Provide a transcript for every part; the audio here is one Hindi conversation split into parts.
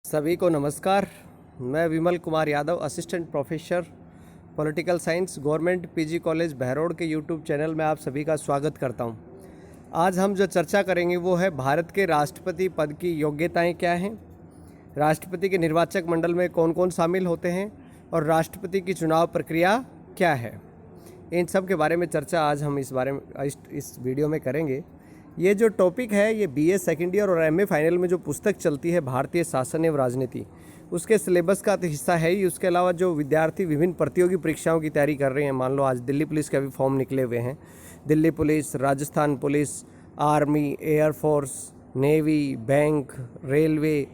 सभी को नमस्कार। मैं Vimal Kumar Yadav, assistant professor political science, government PG college Behror के यूट्यूब चैनल में आप सभी का स्वागत करता हूं। आज हम जो चर्चा करेंगे वो है भारत के राष्ट्रपति पद की योग्यताएं क्या हैं, राष्ट्रपति के निर्वाचक मंडल में कौन कौन शामिल होते हैं और राष्ट्रपति की चुनाव प्रक्रिया क्या है। इन सब के बारे में चर्चा आज हम इस वीडियो में करेंगे। ये जो टॉपिक है ये बीए सेकेंड ईयर और एमए फाइनल में जो पुस्तक चलती है भारतीय शासन एवं राजनीति, उसके सिलेबस का तो हिस्सा है ही। उसके अलावा जो विद्यार्थी विभिन्न प्रतियोगी परीक्षाओं की तैयारी कर रहे हैं, मान लो आज दिल्ली पुलिस के भी फॉर्म निकले हुए हैं, Delhi police, Rajasthan police, army, air force, navy, bank, railway,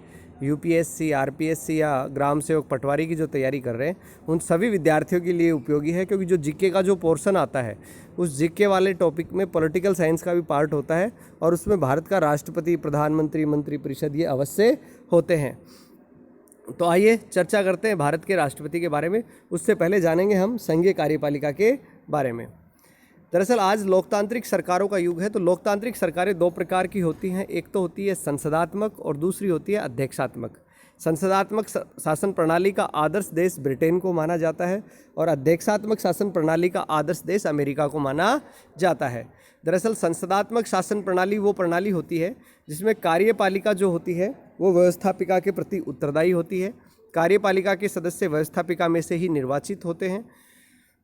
UPSC, RPSC या ग्राम सेवक पटवारी की जो तैयारी कर रहे हैं, उन सभी विद्यार्थियों के लिए उपयोगी है। क्योंकि जो जीके का जो पोर्शन आता है उस जीके वाले टॉपिक में पॉलिटिकल साइंस का भी पार्ट होता है और उसमें भारत का राष्ट्रपति, प्रधानमंत्री, मंत्रिपरिषद ये अवश्य होते हैं। तो आइए चर्चा करते हैं भारत के राष्ट्रपति के बारे में। उससे पहले जानेंगे हम संघीय कार्यपालिका के बारे में। दरअसल आज लोकतांत्रिक सरकारों का युग है। तो लोकतांत्रिक सरकारें दो प्रकार की होती हैं, एक तो होती है संसदात्मक और दूसरी होती है अध्यक्षात्मक। संसदात्मक शासन प्रणाली का आदर्श देश ब्रिटेन को माना जाता है और अध्यक्षात्मक शासन प्रणाली का आदर्श देश अमेरिका को माना जाता है। दरअसल संसदात्मक शासन प्रणाली वो प्रणाली होती है जिसमें कार्यपालिका जो होती है वो व्यवस्थापिका के प्रति उत्तरदायी होती है। कार्यपालिका के सदस्य व्यवस्थापिका में से ही निर्वाचित होते हैं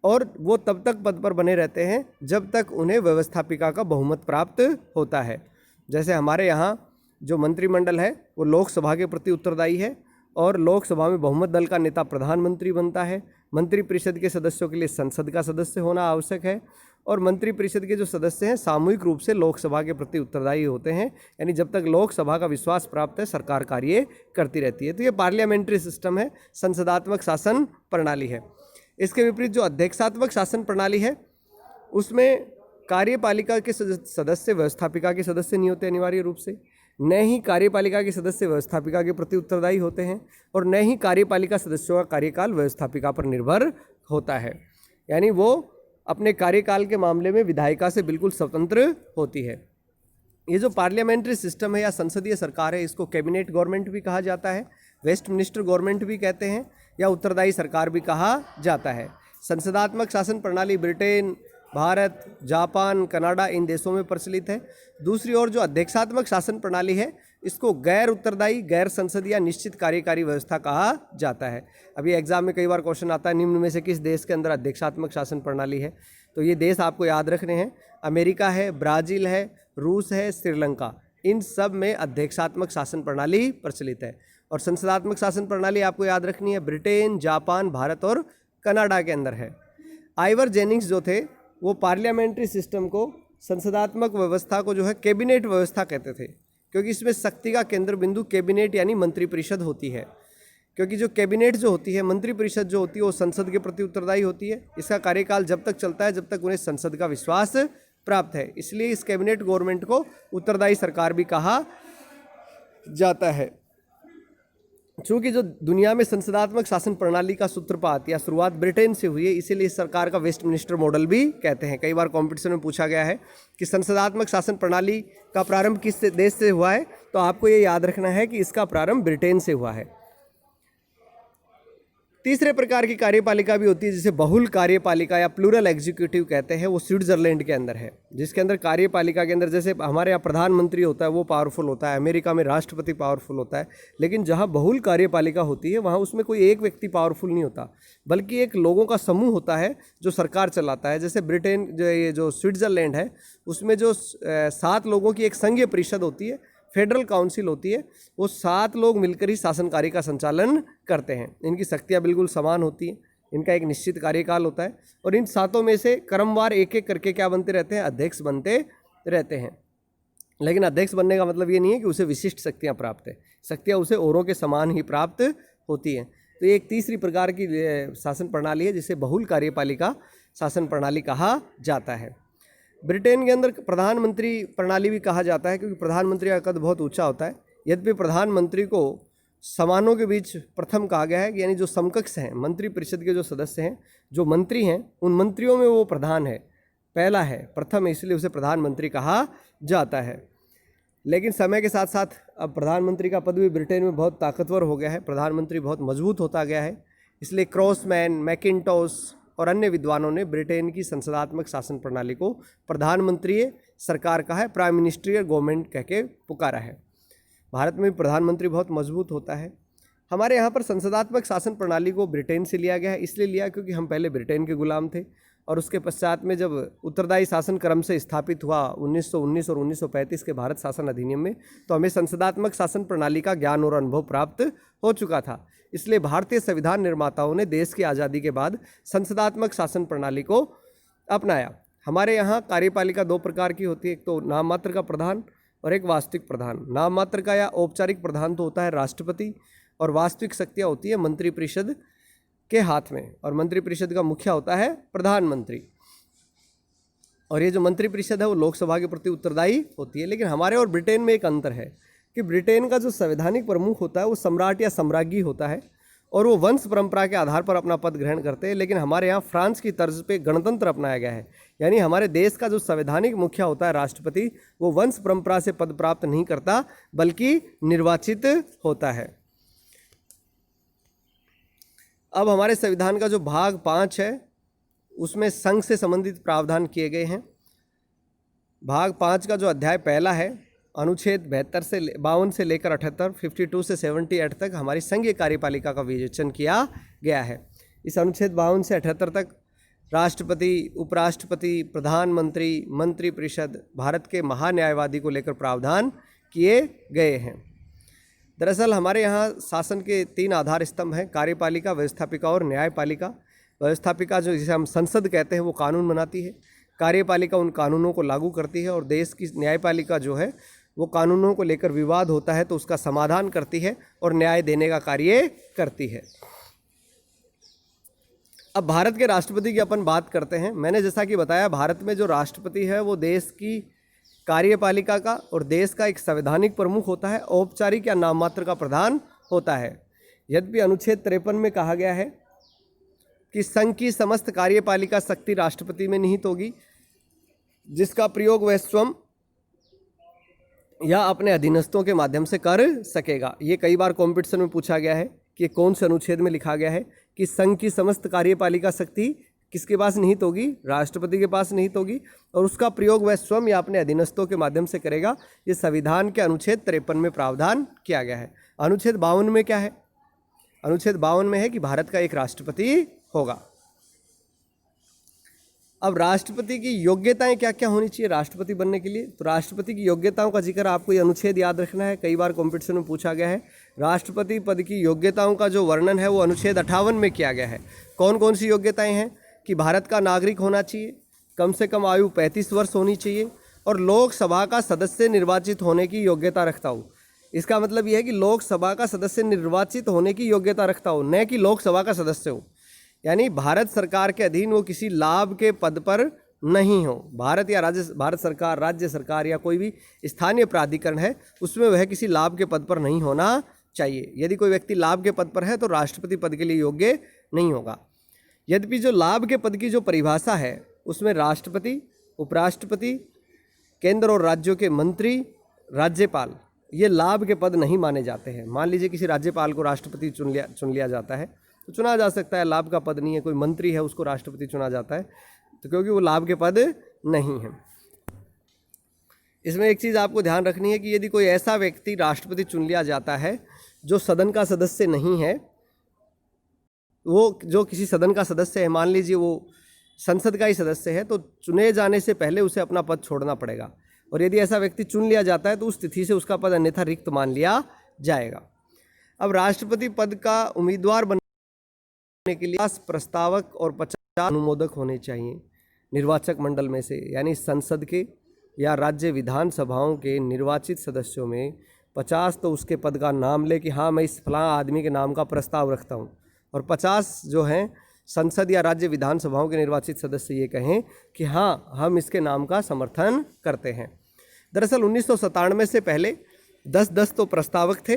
और वो तब तक पद पर बने रहते हैं जब तक उन्हें व्यवस्थापिका का बहुमत प्राप्त होता है। जैसे हमारे यहाँ जो मंत्रिमंडल है वो लोकसभा के प्रति उत्तरदायी है और लोकसभा में बहुमत दल का नेता प्रधानमंत्री बनता है। मंत्रिपरिषद के सदस्यों के लिए संसद का सदस्य होना आवश्यक है और मंत्रिपरिषद के जो सदस्य हैं सामूहिक रूप से लोकसभा के प्रति उत्तरदायी होते हैं। यानी जब तक लोकसभा का विश्वास प्राप्त है सरकार कार्य करती रहती है। तो ये पार्लियामेंट्री सिस्टम है, संसदात्मक शासन प्रणाली है। इसके विपरीत जो अध्यक्षात्मक शासन प्रणाली है उसमें कार्यपालिका के सदस्य व्यवस्थापिका के सदस्य नहीं होते अनिवार्य रूप से, न ही कार्यपालिका के सदस्य व्यवस्थापिका के प्रति उत्तरदायी होते हैं और न ही कार्यपालिका सदस्यों का कार्यकाल व्यवस्थापिका पर निर्भर होता है। यानी वो अपने कार्यकाल के मामले में विधायिका से बिल्कुल स्वतंत्र होती है। ये जो पार्लियामेंट्री सिस्टम है या संसदीय सरकार है, इसको कैबिनेट गवर्नमेंट भी कहा जाता है, वेस्टमिनिस्टर गवर्नमेंट भी कहते हैं या उत्तरदायी सरकार भी कहा जाता है। संसदात्मक शासन प्रणाली ब्रिटेन, भारत, जापान, कनाडा इन देशों में प्रचलित है। दूसरी ओर जो अध्यक्षात्मक शासन प्रणाली है इसको गैर उत्तरदायी, गैर संसदीय निश्चित कार्यकारी व्यवस्था कहा जाता है। अभी एग्जाम में कई बार क्वेश्चन आता है निम्न में से किस देश के अंदर अध्यक्षात्मक शासन प्रणाली है। तो ये देश आपको याद रखने हैं, अमेरिका है, ब्राज़ील है, रूस है, श्रीलंका, इन सब में अध्यक्षात्मक शासन प्रणाली प्रचलित है। और संसदात्मक शासन प्रणाली आपको याद रखनी है, ब्रिटेन, जापान, भारत और कनाडा के अंदर है। आइवर जेनिंग्स जो थे वो पार्लियामेंट्री सिस्टम को, संसदात्मक व्यवस्था को जो है कैबिनेट व्यवस्था कहते थे, क्योंकि इसमें शक्ति का केंद्र बिंदु कैबिनेट यानी मंत्रिपरिषद होती है। क्योंकि जो कैबिनेट जो होती है, मंत्रिपरिषद जो होती है वो संसद के प्रति उत्तरदायी होती है। इसका कार्यकाल जब तक चलता है जब तक उन्हें संसद का विश्वास प्राप्त है। इसलिए इस कैबिनेट गवर्नमेंट को उत्तरदायी सरकार भी कहा जाता है। चूँकि जो दुनिया में संसदात्मक शासन प्रणाली का सूत्रपात या शुरुआत ब्रिटेन से हुई है, इसीलिए इस सरकार का वेस्टमिनिस्टर मॉडल भी कहते हैं। कई बार कॉम्पिटिशन में पूछा गया है कि संसदात्मक शासन प्रणाली का प्रारंभ किस देश से हुआ है, तो आपको ये याद रखना है कि इसका प्रारंभ ब्रिटेन से हुआ है। तीसरे प्रकार की कार्यपालिका भी होती है जिसे बहुल कार्यपालिका या प्लूरल एग्जीक्यूटिव कहते हैं। वो स्विट्जरलैंड के अंदर है, जिसके अंदर कार्यपालिका के अंदर जैसे हमारे यहाँ प्रधानमंत्री होता है वो पावरफुल होता है, अमेरिका में राष्ट्रपति पावरफुल होता है, लेकिन जहाँ बहुल कार्यपालिका होती है वहाँ उसमें कोई एक व्यक्ति पावरफुल नहीं होता, बल्कि एक लोगों का समूह होता है जो सरकार चलाता है। जैसे ब्रिटेन जो स्विट्जरलैंड है उसमें जो 7 लोगों की एक संघीय परिषद होती है, फेडरल काउंसिल होती है, वो 7 लोग मिलकर ही शासन कार्य का संचालन करते हैं। इनकी शक्तियाँ बिल्कुल समान होती हैं, इनका एक निश्चित कार्यकाल होता है और इन 7 में से क्रमवार एक एक करके क्या बनते रहते हैं, अध्यक्ष बनते रहते हैं। लेकिन अध्यक्ष बनने का मतलब ये नहीं है कि उसे विशिष्ट शक्तियाँ प्राप्त है, शक्तियाँ उसे औरों के समान ही प्राप्त होती हैं। तो ये एक तीसरी प्रकार की शासन प्रणाली है जिसे बहुल कार्यपालिका शासन प्रणाली कहा जाता है। ब्रिटेन के अंदर प्रधानमंत्री प्रणाली भी कहा जाता है, क्योंकि प्रधानमंत्री का कद बहुत ऊंचा होता है। यद्यपि प्रधानमंत्री को समानों के बीच प्रथम कहा गया है, यानी जो समकक्ष हैं, मंत्रिपरिषद के जो सदस्य हैं, जो मंत्री हैं, उन मंत्रियों में वो प्रधान है, पहला है, प्रथम है, इसलिए उसे प्रधानमंत्री कहा जाता है। लेकिन समय के साथ साथ अब प्रधानमंत्री का पद भी ब्रिटेन में बहुत ताकतवर हो गया है, प्रधानमंत्री बहुत मजबूत होता गया है। इसलिए क्रॉसमैन, मैकिन्टोश और अन्य विद्वानों ने ब्रिटेन की संसदात्मक शासन प्रणाली को प्रधानमंत्रीय सरकार का है, प्राइम मिनिस्ट्रियल गवर्नमेंट कह के पुकारा है। भारत में प्रधानमंत्री बहुत मजबूत होता है। हमारे यहाँ पर संसदात्मक शासन प्रणाली को ब्रिटेन से लिया गया है, इसलिए लिया क्योंकि हम पहले ब्रिटेन के गुलाम थे और उसके पश्चात में जब उत्तरदायी शासन क्रम से स्थापित हुआ 1919 और 1935 के भारत शासन अधिनियम में, तो हमें संसदात्मक शासन प्रणाली का ज्ञान और अनुभव प्राप्त हो चुका था। इसलिए भारतीय संविधान निर्माताओं ने देश की आज़ादी के बाद संसदात्मक शासन प्रणाली को अपनाया। हमारे यहाँ कार्यपालिका दो प्रकार की होती है, एक तो नाम मात्र का प्रधान और एक वास्तविक प्रधान। नाम मात्र का या औपचारिक प्रधान तो होता है राष्ट्रपति और वास्तविक शक्तियाँ होती है मंत्रिपरिषद के हाथ में, और मंत्रिपरिषद का मुखिया होता है प्रधानमंत्री। और ये जो मंत्रिपरिषद है वो लोकसभा के प्रति उत्तरदायी होती है। लेकिन हमारे और ब्रिटेन में एक अंतर है कि ब्रिटेन का जो संवैधानिक प्रमुख होता है वो सम्राट या सम्राज्ञी होता है और वो वंश परंपरा के आधार पर अपना पद ग्रहण करते हैं। लेकिन हमारे यहाँ फ्रांस की तर्ज पे गणतंत्र अपनाया गया है, यानी हमारे देश का जो संवैधानिक मुखिया होता है राष्ट्रपति, वो वंश परंपरा से पद प्राप्त नहीं करता बल्कि निर्वाचित होता है। अब हमारे संविधान का जो भाग 5 है उसमें संघ से संबंधित प्रावधान किए गए हैं। भाग 5 का जो अध्याय पहला है, अनुच्छेद 52 से लेकर 78, 52 से 78 तक हमारी संघीय कार्यपालिका का विवेचन किया गया है। इस अनुच्छेद 52 से 78 तक राष्ट्रपति, उपराष्ट्रपति, प्रधानमंत्री, मंत्रिपरिषद, भारत के महान्यायवादी को लेकर प्रावधान किए गए हैं। दरअसल हमारे यहाँ शासन के 3 आधार स्तंभ हैं, कार्यपालिका, व्यवस्थापिका और न्यायपालिका। व्यवस्थापिका जो जिसे हम संसद कहते हैं वो कानून बनाती है, कार्यपालिका उन कानूनों को लागू करती है और देश की न्यायपालिका जो है वो कानूनों को लेकर विवाद होता है तो उसका समाधान करती है और न्याय देने का कार्य करती है। अब भारत के राष्ट्रपति की अपन बात करते हैं। मैंने जैसा कि बताया, भारत में जो राष्ट्रपति है वो देश की कार्यपालिका का और देश का एक संवैधानिक प्रमुख होता है, औपचारिक या नाम मात्र का प्रधान होता है। यद्यपि अनुच्छेद 53 में कहा गया है कि संघ की समस्त कार्यपालिका शक्ति राष्ट्रपति में निहित होगी, जिसका प्रयोग वह स्वयं या अपने अधीनस्थों के माध्यम से कर सकेगा। ये कई बार कॉम्पिटिशन में पूछा गया है कि कौन से अनुच्छेद में लिखा गया है कि संघ की समस्त कार्यपालिका शक्ति किसके पास निहित होगी, राष्ट्रपति के पास निहित होगी, और उसका प्रयोग वह स्वयं या अपने अधीनस्थों के माध्यम से करेगा। ये संविधान के अनुच्छेद 53 में प्रावधान किया गया है। अनुच्छेद 52 में क्या है? अनुच्छेद 52 में है कि भारत का एक राष्ट्रपति होगा। अब राष्ट्रपति की योग्यताएं क्या क्या होनी चाहिए राष्ट्रपति बनने के लिए? तो राष्ट्रपति की योग्यताओं का जिक्र आपको ये अनुच्छेद याद रखना है, कई बार कॉम्पिटिशन में पूछा गया है। राष्ट्रपति पद की योग्यताओं का जो वर्णन है वो अनुच्छेद 58 में किया गया है। कौन कौन सी योग्यताएं हैं? कि भारत का नागरिक होना चाहिए, कम से कम आयु 35 वर्ष होनी चाहिए और लोकसभा का सदस्य निर्वाचित होने की योग्यता रखता हो। इसका मतलब यह है कि लोकसभा का सदस्य निर्वाचित होने की योग्यता रखता हो, न कि लोकसभा का सदस्य हो। यानी भारत सरकार के अधीन वो किसी लाभ के पद पर नहीं हो। भारत सरकार, राज्य सरकार या कोई भी स्थानीय प्राधिकरण है उसमें वह किसी लाभ के पद पर नहीं होना चाहिए। यदि कोई व्यक्ति लाभ के पद पर है तो राष्ट्रपति पद के लिए योग्य नहीं होगा। यद्यपि जो लाभ के पद की जो परिभाषा है उसमें राष्ट्रपति, उपराष्ट्रपति, केंद्र और राज्यों के मंत्री, राज्यपाल, ये लाभ के पद नहीं माने जाते हैं। मान लीजिए किसी राज्यपाल को राष्ट्रपति चुन लिया जाता है तो चुना जा सकता है, लाभ का पद नहीं है। कोई मंत्री है उसको राष्ट्रपति चुना जाता है तो क्योंकि वो लाभ के पद नहीं है। इसमें एक चीज़ आपको ध्यान रखनी है कि यदि कोई ऐसा व्यक्ति राष्ट्रपति चुन लिया जाता है जो सदन का सदस्य नहीं है, वो जो किसी सदन का सदस्य है, मान लीजिए वो संसद का ही सदस्य है, तो चुने जाने से पहले उसे अपना पद छोड़ना पड़ेगा। और यदि ऐसा व्यक्ति चुन लिया जाता है तो उस तिथि से उसका पद अन्यथा रिक्त मान लिया जाएगा। अब राष्ट्रपति पद का उम्मीदवार बनने के लिए 50 प्रस्तावक और 50 अनुमोदक होने चाहिए निर्वाचक मंडल में से, यानी संसद के या राज्य विधानसभाओं के निर्वाचित सदस्यों में 50 तो उसके पद का नाम ले कि हाँ मैं इस फलां आदमी के नाम का प्रस्ताव रखता हूँ, और 50 जो हैं संसद या राज्य विधानसभाओं के निर्वाचित सदस्य ये कहें कि हाँ हम इसके नाम का समर्थन करते हैं। दरअसल 1997 से पहले 10-10 तो प्रस्तावक थे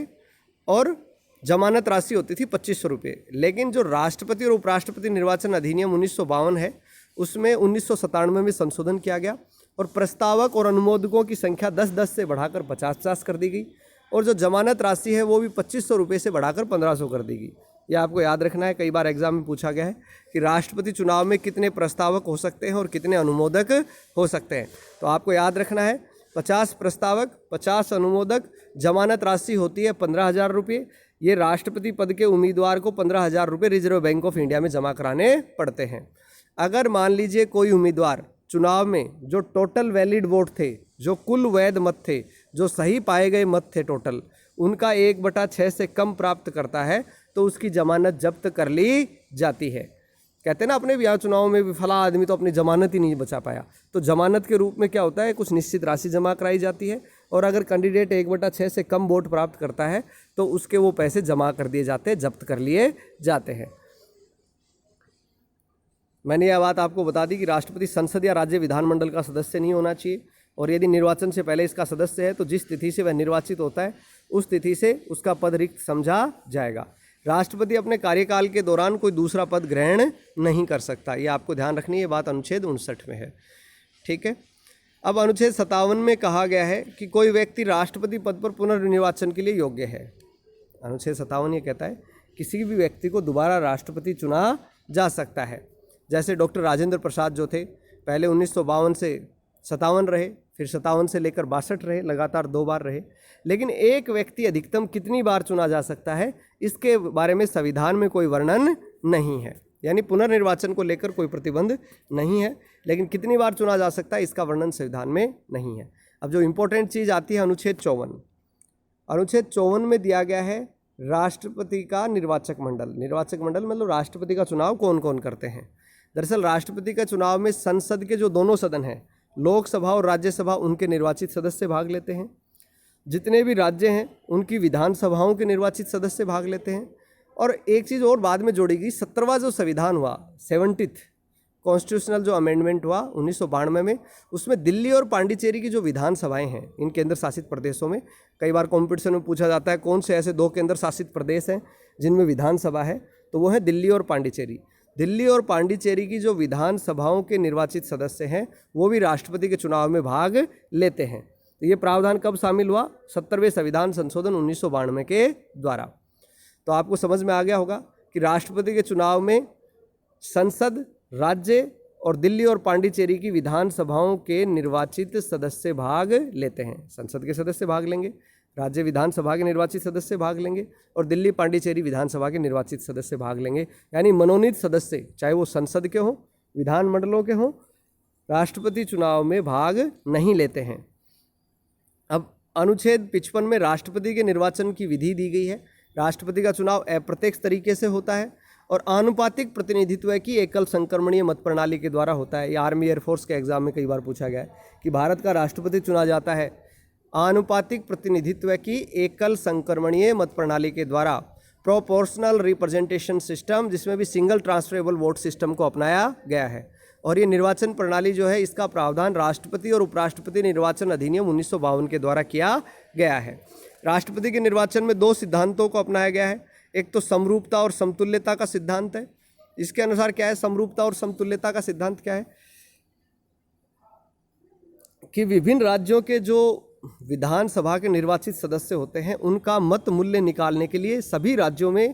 और जमानत राशि होती थी 2500 रुपये। लेकिन जो राष्ट्रपति और उपराष्ट्रपति निर्वाचन अधिनियम 1952 है उसमें 1997 में संशोधन किया गया और प्रस्तावक और अनुमोदकों की संख्या 10-10 से बढ़ाकर 50-50 कर दी गई। और जो जमानत राशि है वो भी 2500 रुपये से बढ़ाकर 1500 कर दी गई। यह आपको याद रखना है, कई बार एग्जाम में पूछा गया है कि राष्ट्रपति चुनाव में कितने प्रस्तावक हो सकते हैं और कितने अनुमोदक हो सकते हैं। तो आपको याद रखना है 50 प्रस्तावक, 50 अनुमोदक, जमानत राशि होती है 15,000 रुपये। ये राष्ट्रपति पद के उम्मीदवार को 15,000 रुपये रिजर्व बैंक ऑफ इंडिया में जमा कराने पड़ते हैं। अगर मान लीजिए कोई उम्मीदवार चुनाव में जो टोटल वैलिड वोट थे, जो कुल वैध मत थे, जो सही पाए गए मत थे टोटल, उनका 1/6 से कम प्राप्त करता है तो उसकी जमानत जब्त कर ली जाती है। कहते हैं ना अपने बिहार चुनाव में भी फला आदमी तो अपनी जमानत ही नहीं बचा पाया, तो जमानत के रूप में क्या होता है, कुछ निश्चित राशि जमा कराई जाती है और अगर कैंडिडेट 1/6 से कम वोट प्राप्त करता है तो उसके वो पैसे जमा कर दिए जाते हैं, जब्त कर लिए जाते हैं। मैंने यह बात आपको बता दी कि राष्ट्रपति संसद या राज्य विधानमंडल का सदस्य नहीं होना चाहिए और यदि निर्वाचन से पहले इसका सदस्य है तो जिस तिथि से वह निर्वाचित होता है उस तिथि से उसका पद रिक्त समझा जाएगा। राष्ट्रपति अपने कार्यकाल के दौरान कोई दूसरा पद ग्रहण नहीं कर सकता, ये आपको ध्यान रखनी है। ये बात अनुच्छेद 59 में है। ठीक है, अब अनुच्छेद 57 में कहा गया है कि कोई व्यक्ति राष्ट्रपति पद पर पुनर्निर्वाचन के लिए योग्य है। अनुच्छेद 57 ये कहता है किसी भी व्यक्ति को दोबारा राष्ट्रपति चुना जा सकता है। जैसे डॉक्टर राजेंद्र प्रसाद जो थे, पहले 1952 से 57 रहे, फिर 57 से लेकर 62 रहे, लगातार 2 बार रहे। लेकिन एक व्यक्ति अधिकतम कितनी बार चुना जा सकता है इसके बारे में संविधान में कोई वर्णन नहीं है, यानी पुनर्निर्वाचन को लेकर कोई प्रतिबंध नहीं है, लेकिन कितनी बार चुना जा सकता है इसका वर्णन संविधान में नहीं है। अब जो इम्पोर्टेंट चीज़ आती है अनुच्छेद 54। अनुच्छेद 54 में दिया गया है राष्ट्रपति का निर्वाचक मंडल। निर्वाचक मंडल मतलब राष्ट्रपति का चुनाव कौन कौन करते हैं। दरअसल राष्ट्रपति के चुनाव में संसद के जो दोनों सदन हैं, लोकसभा और राज्यसभा, उनके निर्वाचित सदस्य भाग लेते हैं। जितने भी राज्य हैं उनकी विधानसभाओं के निर्वाचित सदस्य भाग लेते हैं। और एक चीज़ और बाद में जोड़ी गई, 17वां जो संविधान हुआ, 70th कॉन्स्टिट्यूशनल जो अमेंडमेंट हुआ 1992 में, उसमें दिल्ली और पांडिचेरी की जो विधानसभाएं हैं इन केंद्र शासित प्रदेशों में, कई बार कॉम्पिटिशन में पूछा जाता है कौन से ऐसे 2 केंद्र शासित प्रदेश हैं जिनमें विधानसभा है, तो वो है दिल्ली और पांडिचेरी। दिल्ली और पांडिचेरी की जो विधानसभाओं के निर्वाचित सदस्य हैं वो भी राष्ट्रपति के चुनाव में भाग लेते हैं। तो ये प्रावधान कब शामिल हुआ, 70वें संविधान संशोधन 1992 के द्वारा। तो आपको समझ में आ गया होगा कि राष्ट्रपति के चुनाव में संसद, राज्य और दिल्ली और पांडिचेरी की विधानसभाओं के निर्वाचित सदस्य भाग लेते हैं। संसद के सदस्य भाग लेंगे, राज्य विधानसभा के निर्वाचित सदस्य भाग लेंगे और दिल्ली पांडिचेरी विधानसभा के निर्वाचित सदस्य भाग लेंगे। यानी मनोनीत सदस्य, चाहे वो संसद के हों, विधानमंडलों के हों, राष्ट्रपति चुनाव में भाग नहीं लेते हैं। अब अनुच्छेद 55 में राष्ट्रपति के निर्वाचन की विधि दी गई है। राष्ट्रपति का चुनाव अप्रत्यक्ष तरीके से होता है और आनुपातिक प्रतिनिधित्व की एकल संक्रमणीय मत प्रणाली के द्वारा होता है। ये आर्मी एयरफोर्स के एग्जाम में कई बार पूछा गया है कि भारत का राष्ट्रपति चुना जाता है आनुपातिक प्रतिनिधित्व की एकल संक्रमणीय मत प्रणाली के द्वारा, प्रोपोर्शनल रिप्रेजेंटेशन सिस्टम, जिसमें भी सिंगल ट्रांसफरेबल वोट सिस्टम को अपनाया गया है। और ये निर्वाचन प्रणाली जो है इसका प्रावधान राष्ट्रपति और उपराष्ट्रपति निर्वाचन अधिनियम 1952 के द्वारा किया गया है। राष्ट्रपति के निर्वाचन में 2 सिद्धांतों को अपनाया गया है। एक तो समरूपता और समतुल्यता का सिद्धांत है। इसके अनुसार क्या है, समरूपता और समतुल्यता का सिद्धांत क्या है कि विभिन्न राज्यों के जो विधानसभा के निर्वाचित सदस्य होते हैं उनका मत मूल्य निकालने के लिए सभी राज्यों में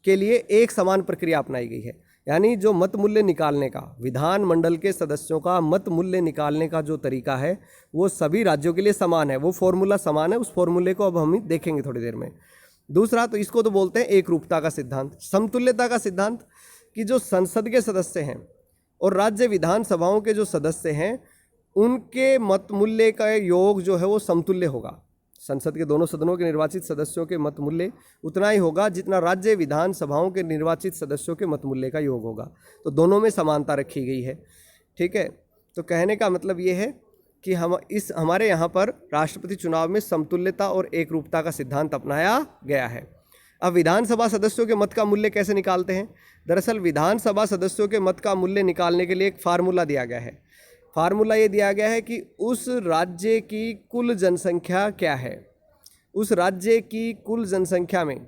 के लिए एक समान प्रक्रिया अपनाई गई है। यानी जो मत मूल्य निकालने का, विधानमंडल के सदस्यों का मत मूल्य निकालने का जो तरीका है वो सभी राज्यों के लिए समान है, वो फॉर्मूला समान है। उस फॉर्मूले को अब हम देखेंगे थोड़ी देर में। दूसरा, तो इसको तो बोलते हैं एकरूपता का सिद्धांत। समतुल्यता का सिद्धांत कि जो संसद के सदस्य हैं और राज्य विधानसभाओं के जो सदस्य हैं उनके मत मूल्य का योग जो है वो समतुल्य होगा। संसद के दोनों सदनों के निर्वाचित सदस्यों के मत मूल्य उतना ही होगा जितना राज्य विधानसभाओं के निर्वाचित सदस्यों के मत मूल्य का योग होगा। तो दोनों में समानता रखी गई है। ठीक है, तो कहने का मतलब ये है कि हमारे यहाँ पर राष्ट्रपति चुनाव में समतुल्यता और एकरूपता का सिद्धांत अपनाया गया है। अब विधानसभा सदस्यों के मत का मूल्य कैसे निकालते हैं। दरअसल विधानसभा सदस्यों के मत का मूल्य निकालने के लिए एक फार्मूला दिया गया है। फार्मूला ये दिया गया है कि उस राज्य की कुल जनसंख्या क्या है, उस राज्य की कुल जनसंख्या में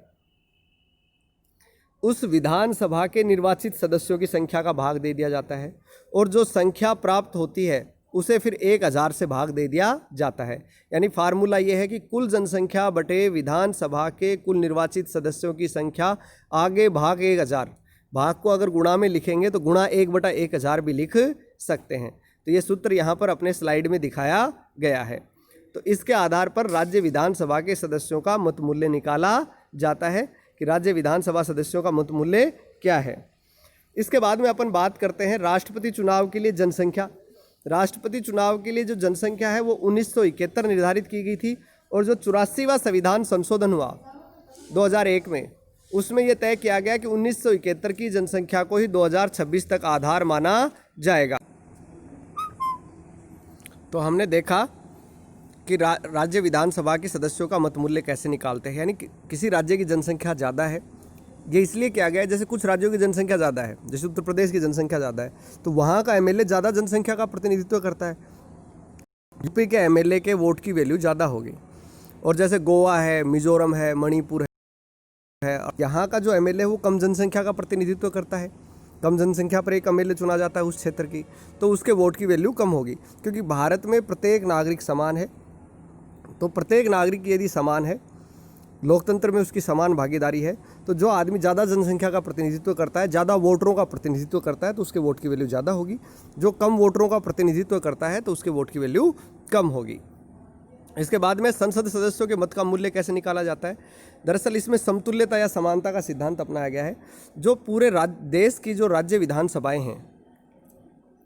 उस विधानसभा के निर्वाचित सदस्यों की संख्या का भाग दे दिया जाता है और जो संख्या प्राप्त होती है उसे फिर 1000 से भाग दे दिया जाता है। यानी फार्मूला ये है कि कुल जनसंख्या बटे विधानसभा के कुल निर्वाचित सदस्यों की संख्या आगे भाग 1000। भाग को अगर गुणा में लिखेंगे तो गुणा 1/1000 भी लिख सकते हैं। तो ये सूत्र यहाँ पर अपने स्लाइड में दिखाया गया है। तो इसके आधार पर राज्य विधानसभा के सदस्यों का मत मूल्य निकाला जाता है कि राज्य विधानसभा सदस्यों का मत मूल्य क्या है। इसके बाद में अपन बात करते हैं राष्ट्रपति चुनाव के लिए जनसंख्या। राष्ट्रपति चुनाव के लिए जो जनसंख्या है वो 1971 निर्धारित की गई थी, और जो 84वां संविधान संशोधन हुआ 2001 में, उसमें यह तय किया गया कि 1971 की जनसंख्या को ही 2026 तक आधार माना जाएगा। तो हमने देखा कि राज्य विधानसभा के सदस्यों का मत मूल्य कैसे निकालते हैं। यानी किसी राज्य की जनसंख्या ज़्यादा है, ये इसलिए किया गया है, जैसे कुछ राज्यों की जनसंख्या ज़्यादा है, जैसे उत्तर प्रदेश की जनसंख्या ज़्यादा है तो वहाँ का एमएलए ज़्यादा जनसंख्या का प्रतिनिधित्व करता है, यूपी के एमएलए के वोट की वैल्यू ज़्यादा होगी। और जैसे गोवा है, मिजोरम है, मणिपुर है, यहाँ का जो एमएलए वो कम जनसंख्या का प्रतिनिधित्व करता है, कम जनसंख्या पर एक एमएलए चुना जाता है उस क्षेत्र की, तो उसके वोट की वैल्यू कम होगी। क्योंकि भारत में प्रत्येक नागरिक समान है, तो प्रत्येक नागरिक यदि समान है, लोकतंत्र में उसकी समान भागीदारी है, तो जो आदमी ज़्यादा जनसंख्या का प्रतिनिधित्व करता है, ज़्यादा वोटरों का प्रतिनिधित्व करता है, तो उसके वोट की वैल्यू ज़्यादा होगी। जो कम वोटरों का प्रतिनिधित्व करता है तो उसके वोट की वैल्यू कम होगी। इसके बाद में संसद सदस्यों के मत का मूल्य कैसे निकाला जाता है। दरअसल इसमें समतुल्यता या समानता का सिद्धांत अपनाया गया है। जो पूरे देश की जो राज्य विधानसभाएँ हैं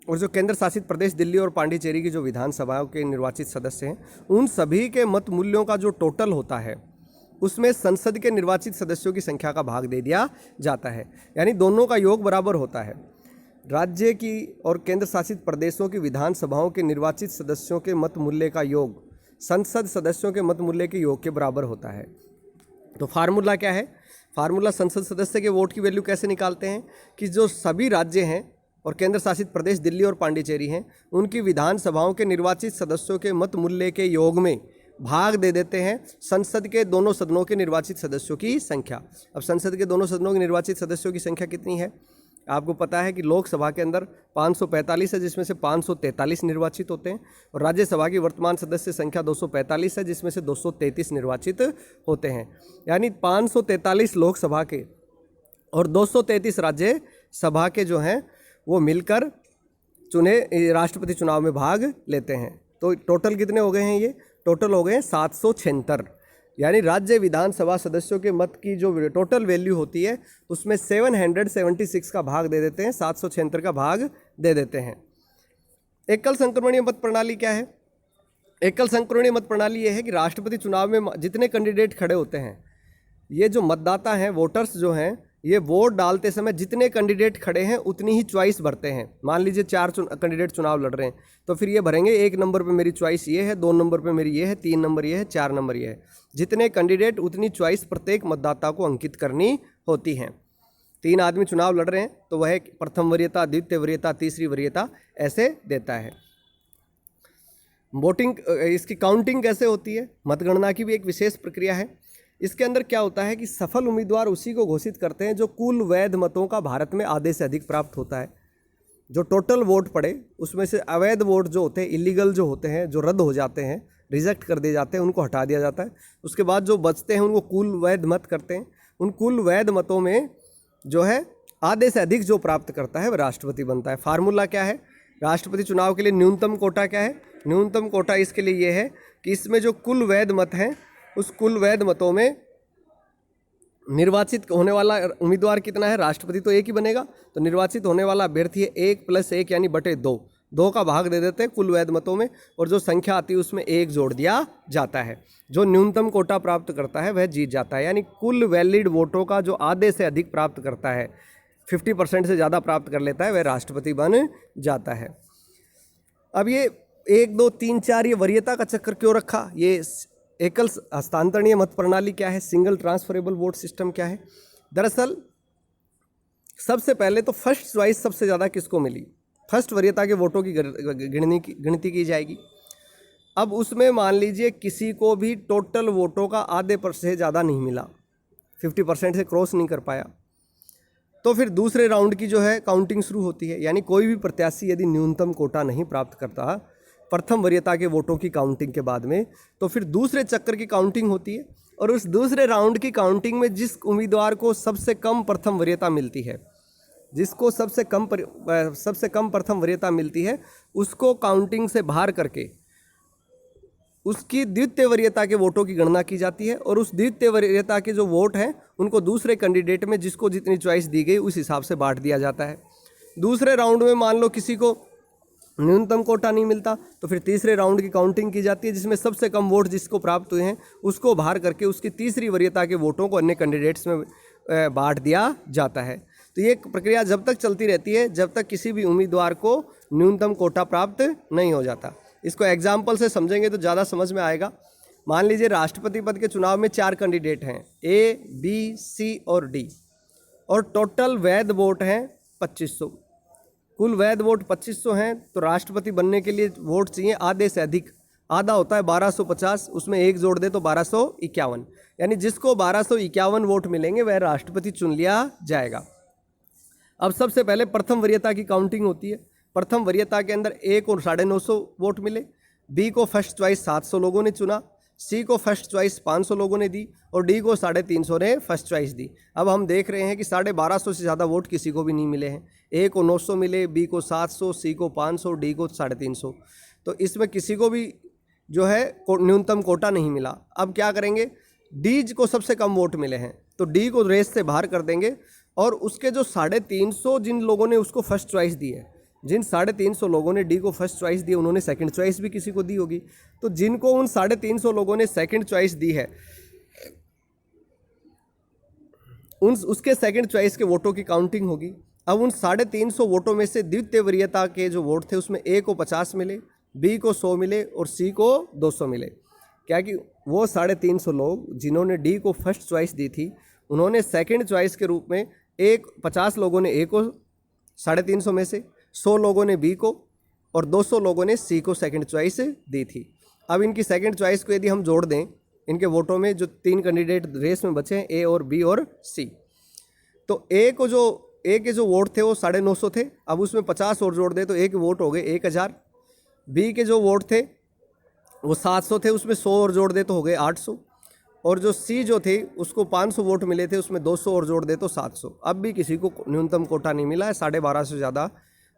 और जो केंद्र शासित प्रदेश दिल्ली और पांडिचेरी की जो विधानसभाओं के निर्वाचित सदस्य हैं, उन सभी के मत मूल्यों का जो टोटल होता है उसमें संसद के निर्वाचित सदस्यों की संख्या का भाग दे दिया जाता है। यानी दोनों का योग बराबर होता है। राज्य की और केंद्र शासित प्रदेशों की विधानसभाओं के निर्वाचित सदस्यों के मत मूल्य का योग संसद सदस्यों के मत मूल्य के योग के बराबर होता है। तो फार्मूला क्या है। फार्मूला संसद सदस्य के वोट की वैल्यू कैसे निकालते हैं कि जो सभी राज्य हैं और केंद्र शासित प्रदेश दिल्ली और पांडिचेरी हैं, उनकी विधानसभाओं के निर्वाचित सदस्यों के मत मूल्य के योग में भाग दे देते हैं संसद के दोनों सदनों के निर्वाचित सदस्यों की संख्या। अब संसद के दोनों सदनों के निर्वाचित सदस्यों की संख्या कितनी है। आपको पता है कि लोकसभा के अंदर 545 है, जिसमें से 543 निर्वाचित होते हैं, और राज्यसभा की वर्तमान सदस्य संख्या 245 है, जिसमें से 233 निर्वाचित होते हैं। यानी 543 लोकसभा के और 233 राज्यसभा के जो हैं वो मिलकर चुने राष्ट्रपति चुनाव में भाग लेते हैं। तो टोटल कितने हो गए हैं, ये टोटल हो गए हैं 776। यानी राज्य विधानसभा सदस्यों के मत की जो टोटल वैल्यू होती है उसमें 776 का भाग दे देते हैं, 776 का भाग दे देते हैं। एकल संक्रमणीय मत प्रणाली क्या है। एकल संक्रमणीय मत प्रणाली ये है कि राष्ट्रपति चुनाव में जितने कैंडिडेट खड़े होते हैं, ये जो मतदाता हैं, वोटर्स जो हैं, ये वोट डालते समय जितने कैंडिडेट खड़े हैं उतनी ही चॉइस भरते हैं। मान लीजिए 4 कैंडिडेट चुनाव लड़ रहे हैं, तो फिर ये भरेंगे 1 नंबर पे मेरी चॉइस ये है, 2 नंबर पे मेरी ये है, 3 नंबर ये है, 4 नंबर ये है। जितने कैंडिडेट उतनी चॉइस प्रत्येक मतदाता को अंकित करनी होती हैं। 3 आदमी चुनाव लड़ रहे हैं तो वह प्रथम वरीयता, द्वितीय वरीयता, तीसरी वरीयता ऐसे देता है। वोटिंग, इसकी काउंटिंग कैसे होती है। मतगणना की भी एक विशेष प्रक्रिया है। इसके अंदर क्या होता है कि सफल उम्मीदवार उसी को घोषित करते हैं जो कुल वैध मतों का भारत में आधे से अधिक प्राप्त होता है। जो टोटल वोट पड़े उसमें से अवैध वोट जो होते हैं, इलीगल जो होते हैं, जो रद्द हो जाते हैं, रिजेक्ट कर दिए जाते हैं, उनको हटा दिया जाता है। उसके बाद जो बचते हैं उनको कुल वैध मत करते हैं। उन कुल वैध मतों में जो है आधे से अधिक जो प्राप्त करता है वह राष्ट्रपति बनता है। फार्मूला क्या है राष्ट्रपति चुनाव के लिए। न्यूनतम कोटा क्या है। न्यूनतम कोटा इसके लिए ये है कि इसमें जो कुल वैध मत हैं उस कुल वैध मतों में निर्वाचित होने वाला उम्मीदवार कितना है। राष्ट्रपति तो एक ही बनेगा, तो निर्वाचित होने वाला अभ्यर्थी है 1 + 1 यानी बटे 2। 2 का भाग दे देते हैं कुल वैध मतों में, और जो संख्या आती है उसमें 1 जोड़ दिया जाता है। जो न्यूनतम कोटा प्राप्त करता है वह जीत जाता है। यानी कुल वैलिड वोटों का जो आधे से अधिक प्राप्त करता है, 50% से ज़्यादा प्राप्त कर लेता है, वह राष्ट्रपति बन जाता है। अब ये 1, 2, 3, 4 ये वरीयता का चक्कर क्यों रखा। ये एकल हस्तांतरणीय मत प्रणाली क्या है, सिंगल ट्रांसफरेबल वोट सिस्टम क्या है। दरअसल सबसे पहले तो फर्स्ट चॉइस सबसे ज़्यादा किसको मिली, फर्स्ट वरीयता के वोटों की गिनती की जाएगी। अब उसमें मान लीजिए किसी को भी टोटल वोटों का आधे पर से ज़्यादा नहीं मिला, 50% से क्रॉस नहीं कर पाया, तो फिर दूसरे राउंड की जो है काउंटिंग शुरू होती है। यानी कोई भी प्रत्याशी यदि न्यूनतम कोटा नहीं प्राप्त करता प्रथम वरीयता के वोटों की काउंटिंग के बाद में, तो फिर दूसरे चक्कर की काउंटिंग होती है और उस दूसरे राउंड की काउंटिंग में जिस उम्मीदवार को सबसे कम प्रथम वरीयता मिलती है, जिसको सबसे कम प्रथम वरीयता मिलती है, उसको काउंटिंग से बाहर करके उसकी द्वितीय वरीयता के वोटों की गणना की जाती है और उस द्वितीय वरीयता के जो वोट हैं उनको दूसरे कैंडिडेट में जिसको जितनी चॉइस दी गई उस हिसाब से बांट दिया जाता है। दूसरे राउंड में मान लो किसी को न्यूनतम कोटा नहीं मिलता तो फिर तीसरे राउंड की काउंटिंग की जाती है, जिसमें सबसे कम वोट जिसको प्राप्त हुए हैं उसको बाहर करके उसकी तीसरी वरीयता के वोटों को अन्य कैंडिडेट्स में बांट दिया जाता है। तो ये प्रक्रिया जब तक चलती रहती है जब तक किसी भी उम्मीदवार को न्यूनतम कोटा प्राप्त नहीं हो जाता। इसको एग्जाम्पल से समझेंगे तो ज़्यादा समझ में आएगा। मान लीजिए राष्ट्रपति पद के चुनाव में 4 कैंडिडेट हैं, ए, बी, सी और डी, और टोटल वैध वोट हैं 2500। कुल वैध वोट 2500 हैं, तो राष्ट्रपति बनने के लिए वोट चाहिए आधे से अधिक। आधा होता है 1250, उसमें एक जोड़ दे तो 1251, यानी जिसको 1251 वोट मिलेंगे वह राष्ट्रपति चुन लिया जाएगा। अब सबसे पहले प्रथम वरीयता की काउंटिंग होती है। प्रथम वरीयता के अंदर ए को 950 वोट मिले, बी को फर्स्ट चॉइस 700 लोगों ने चुना, सी को फर्स्ट चॉइस 500 लोगों ने दी और डी को 350 ने फर्स्ट चॉइस दी। अब हम देख रहे हैं कि 1250 से ज़्यादा वोट किसी को भी नहीं मिले हैं। ए को 900 मिले, बी को 700, सी को 500, डी को 350। तो इसमें किसी को भी जो है न्यूनतम कोटा नहीं मिला। अब क्या करेंगे, डी को सबसे कम वोट मिले हैं तो डी को रेस से बाहर कर देंगे और उसके जो 350 जिन लोगों ने उसको फर्स्ट चॉइस दी है, जिन 350 लोगों ने डी को फर्स्ट चॉइस दी उन्होंने सेकंड चॉइस भी किसी को दी होगी। तो जिनको उन 350 लोगों ने सेकंड चॉइस दी है उसके सेकंड चॉइस के वोटों की काउंटिंग होगी। अब उन 350 वोटों में से द्वितीय वरीयता के जो वोट थे उसमें ए को 50 मिले, बी को 100 मिले और सी को 200 मिले। क्या कि वो 350 लोग जिन्होंने डी को फर्स्ट चॉइस दी थी उन्होंने सेकंड चॉइस के रूप में 50 लोगों ने ए को 350 में से, 100 लोगों ने बी को और 200 लोगों ने सी को सेकंड चॉइस दी थी। अब इनकी सेकंड चॉइस को यदि हम जोड़ दें इनके वोटों में, जो 3 कैंडिडेट रेस में बचे हैं ए और बी और सी, तो ए के जो वोट थे वो 950 थे। अब उसमें 50 और जोड़ दें तो ए के वोट हो गए 1000। बी के जो वोट थे वो 700 थे, उसमें 100 और जोड़ दे तो हो गए 800। और जो सी जो थे उसको 500 वोट मिले थे, उसमें 200 और जोड़ दे तो 700। अब भी किसी को न्यूनतम कोटा नहीं मिला है, 1250 से ज़्यादा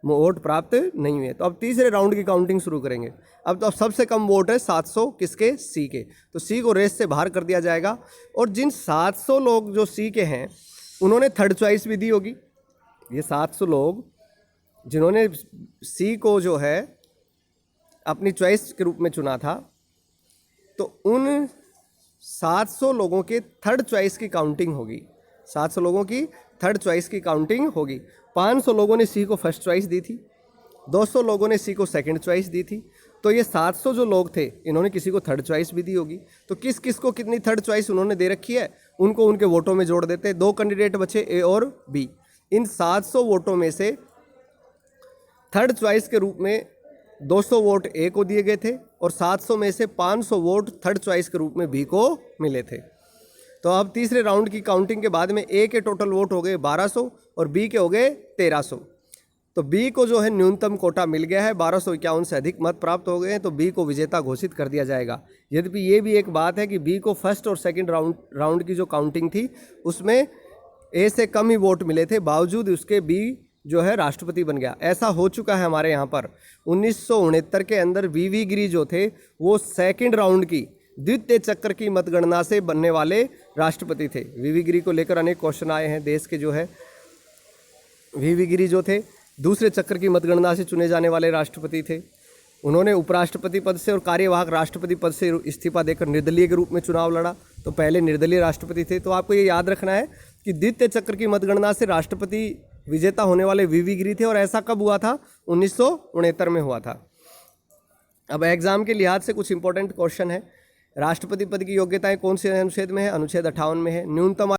वोट प्राप्त नहीं हुए। तो अब तीसरे राउंड की काउंटिंग शुरू करेंगे। अब सबसे कम वोट है 700 किसके, सी के, तो सी को रेस से बाहर कर दिया जाएगा। और जिन 700 लोग जो सी के हैं उन्होंने थर्ड चॉइस भी दी होगी। ये 700 लोग जिन्होंने सी को जो है अपनी चॉइस के रूप में चुना था, तो उन 700 लोगों के थर्ड चॉइस की काउंटिंग होगी। 700 लोगों की थर्ड चॉइस की काउंटिंग होगी। 500 लोगों ने सी को फर्स्ट चॉइस दी थी, 200 लोगों ने सी को सेकंड चॉइस दी थी। तो ये 700 जो लोग थे इन्होंने किसी को थर्ड चॉइस भी दी होगी। तो किस किस को कितनी थर्ड चॉइस उन्होंने दे रखी है उनको उनके वोटों में जोड़ देते। 2 कैंडिडेट बचे ए और बी। इन 700 वोटों में से थर्ड चॉइस के रूप में 200 वोट ए को दिए गए थे और 700 में से 500 वोट थर्ड चॉइस के रूप में बी को मिले थे। तो अब तीसरे राउंड की काउंटिंग के बाद में ए के टोटल वोट हो गए 1200 और बी के हो गए 1300। तो बी को जो है न्यूनतम कोटा मिल गया है, 1251 से अधिक मत प्राप्त हो गए हैं, तो बी को विजेता घोषित कर दिया जाएगा। यद्यपि ये भी एक बात है कि बी को फर्स्ट और सेकंड राउंड की जो काउंटिंग थी उसमें ए से कम ही वोट मिले थे, बावजूद उसके बी जो है राष्ट्रपति बन गया। ऐसा हो चुका है हमारे यहाँ पर 1969 के अंदर वीवी गिरी जो थे वो सेकंड राउंड की द्वितीय चक्र की मतगणना से बनने वाले राष्ट्रपति थे। वीवी गिरी को लेकर अनेक क्वेश्चन आए हैं। देश के जो है वीवी गिरी जो थे दूसरे चक्र की मतगणना से चुने जाने वाले राष्ट्रपति थे। उन्होंने उपराष्ट्रपति पद से और कार्यवाहक राष्ट्रपति पद से इस्तीफा देकर निर्दलीय के रूप में चुनाव लड़ा, तो पहले निर्दलीय राष्ट्रपति थे। तो आपको ये याद रखना है कि द्वितीय चक्र की मतगणना से राष्ट्रपति विजेता होने वाले वीवी गिरी थे। और ऐसा कब हुआ था? 1969 में हुआ था। अब एग्जाम के लिहाज से कुछ इंपॉर्टेंट क्वेश्चन है। राष्ट्रपति पद की योग्यताएं कौन से अनुच्छेद में है? अनुच्छेद 58 में है। न्यूनतम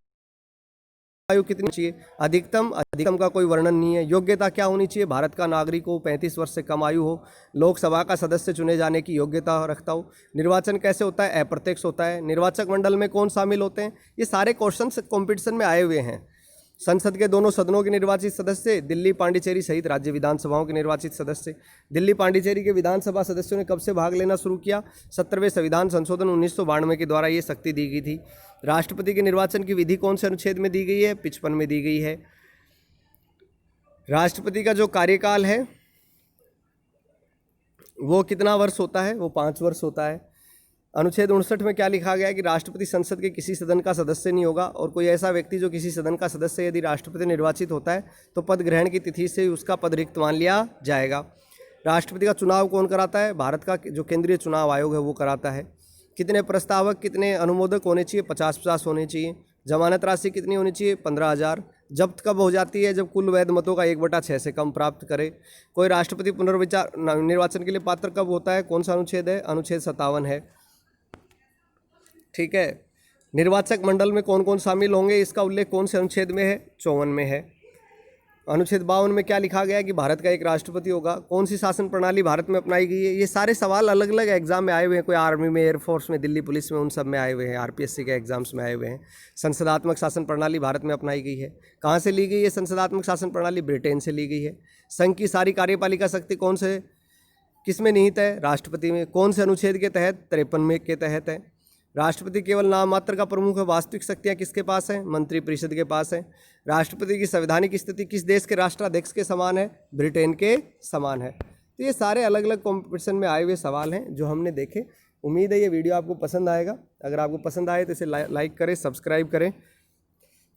आयु कितनी चाहिए? अधिकतम का कोई वर्णन नहीं है। योग्यता क्या होनी चाहिए? भारत का नागरिक हो, 35 वर्ष से कम आयु हो, लोकसभा का सदस्य चुने जाने की योग्यता रखता हो। निर्वाचन कैसे होता है? अप्रत्यक्ष होता है। निर्वाचक मंडल में कौन शामिल होते हैं? ये सारे क्वेश्चन कॉम्पिटिशन में आए हुए हैं। संसद के दोनों सदनों के निर्वाचित सदस्य, दिल्ली पांडिचेरी सहित राज्य विधानसभाओं के निर्वाचित सदस्य। दिल्ली पांडिचेरी के विधानसभा सदस्यों ने कब से भाग लेना शुरू किया? 17वें संविधान संशोधन 1992 के द्वारा ये शक्ति दी गई थी। राष्ट्रपति के निर्वाचन की विधि कौन से अनुच्छेद में दी गई है? 55 में दी गई है। राष्ट्रपति का जो कार्यकाल है वो कितना वर्ष होता है? वो 5 वर्ष होता है। अनुच्छेद 59 में क्या लिखा गया है कि राष्ट्रपति संसद के किसी सदन का सदस्य नहीं होगा, और कोई ऐसा व्यक्ति जो किसी सदन का सदस्य यदि राष्ट्रपति निर्वाचित होता है तो पद ग्रहण की तिथि से ही उसका पद रिक्त मान लिया जाएगा। राष्ट्रपति का चुनाव कौन कराता है? भारत का जो केंद्रीय चुनाव आयोग है वो कराता है। कितने प्रस्तावक, कितने अनुमोदक होने चाहिए? 50-50 होने चाहिए। जमानत राशि कितनी होनी चाहिए? 15,000। जब्त कब हो जाती है? जब कुल वैध मतों का 1/6 से कम प्राप्त करे। कोई राष्ट्रपति पुनर्विचार निर्वाचन के लिए पात्र कब होता है? कौन सा अनुच्छेद है? अनुच्छेद 57 है। ठीक है। निर्वाचक मंडल में कौन कौन शामिल होंगे, इसका उल्लेख कौन से अनुच्छेद में है? 54 में है। अनुच्छेद 52 में क्या लिखा गया है कि भारत का एक राष्ट्रपति होगा। कौन सी शासन प्रणाली भारत में अपनाई गई है? ये सारे सवाल अलग अलग एग्जाम में आए हुए हैं, कोई आर्मी में, एयरफोर्स में, दिल्ली पुलिस में, उन सब में आए हुए हैं, आरपीएससी के एग्जाम्स में आए हुए हैं। संसदात्मक शासन प्रणाली भारत में अपनाई गई है। कहाँ से ली गई है संसदात्मक शासन प्रणाली? ब्रिटेन से ली गई है। संघ की सारी कार्यपालिका शक्ति कौन से किस में निहित है? राष्ट्रपति में। कौन से अनुच्छेद के तहत? 53 में के तहत है। राष्ट्रपति केवल नाम मात्र का प्रमुख है, वास्तविक शक्तियाँ किसके पास हैं? मंत्रिपरिषद के पास है। राष्ट्रपति की संवैधानिक स्थिति किस देश के राष्ट्राध्यक्ष के समान है? ब्रिटेन के समान है। तो ये सारे अलग अलग कॉम्पिटिशन में आए हुए सवाल हैं जो हमने देखे। उम्मीद है ये वीडियो आपको पसंद आएगा। अगर आपको पसंद आए तो इसे लाइक करें, सब्सक्राइब करें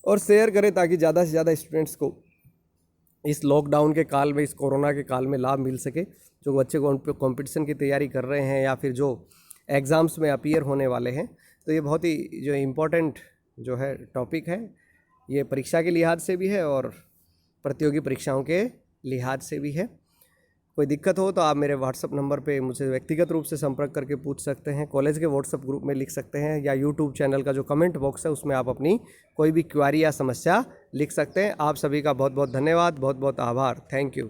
और शेयर करें, ताकि ज़्यादा से ज़्यादा स्टूडेंट्स को इस लॉकडाउन के काल में, इस कोरोना के काल में लाभ मिल सके। जो बच्चे कॉम्पिटिशन की तैयारी कर रहे हैं या फिर जो एग्ज़ाम्स में अपीयर होने वाले हैं, तो ये बहुत ही जो इम्पोर्टेंट जो है टॉपिक है, ये परीक्षा के लिहाज से भी है और प्रतियोगी परीक्षाओं के लिहाज से भी है। कोई दिक्कत हो तो आप मेरे व्हाट्सअप नंबर पे मुझसे व्यक्तिगत रूप से संपर्क करके पूछ सकते हैं, कॉलेज के व्हाट्सअप ग्रुप में लिख सकते हैं, या यूट्यूब चैनल का जो कमेंट बॉक्स है उसमें आप अपनी कोई भी क्वेरी या समस्या लिख सकते हैं। आप सभी का बहुत बहुत धन्यवाद, बहुत बहुत आभार। Thank you.